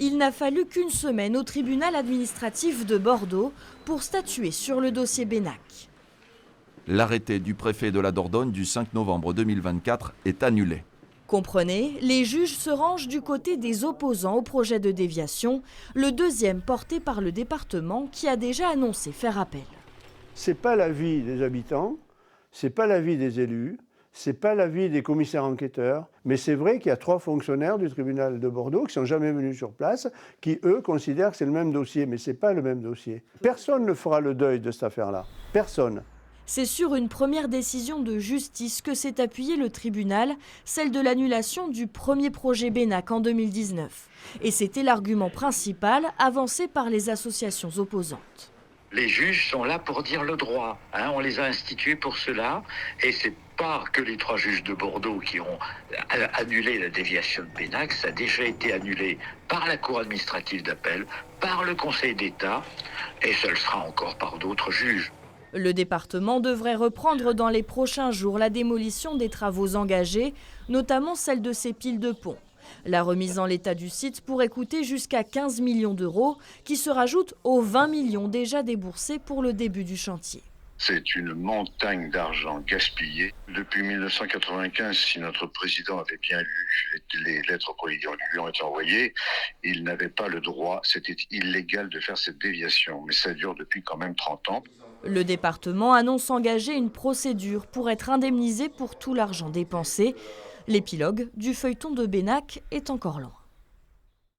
Il n'a fallu qu'une semaine au tribunal administratif de Bordeaux pour statuer sur le dossier Bennac. L'arrêté du préfet de la Dordogne du 5 novembre 2024 est annulé. Comprenez, les juges se rangent du côté des opposants au projet de déviation, le deuxième porté par le département qui a déjà annoncé faire appel. Ce n'est pas l'avis des habitants, ce n'est pas l'avis des élus, ce n'est pas l'avis des commissaires enquêteurs, mais c'est vrai qu'il y a 3 fonctionnaires du tribunal de Bordeaux qui ne sont jamais venus sur place, qui eux considèrent que c'est le même dossier, mais ce n'est pas le même dossier. Personne ne fera le deuil de cette affaire-là, personne. C'est sur une première décision de justice que s'est appuyé le tribunal, celle de l'annulation du premier projet Bennac en 2019. Et c'était l'argument principal avancé par les associations opposantes. Les juges sont là pour dire le droit, on les a institués pour cela, et c'est pas que les 3 juges de Bordeaux qui ont annulé la déviation de Bennac, ça a déjà été annulé par la Cour administrative d'appel, par le Conseil d'État, et ça le sera encore par d'autres juges. Le département devrait reprendre dans les prochains jours la démolition des travaux engagés, notamment celle de ces piles de pont. La remise en l'état du site pourrait coûter jusqu'à 15 millions d'euros, qui se rajoutent aux 20 millions déjà déboursés pour le début du chantier. C'est une montagne d'argent gaspillé. Depuis 1995, si notre président avait bien lu les lettres qui lui ont été envoyées, il n'avait pas le droit, c'était illégal de faire cette déviation. Mais ça dure depuis quand même 30 ans. Le département annonce engager une procédure pour être indemnisé pour tout l'argent dépensé. L'épilogue du feuilleton de Bennac est encore lent.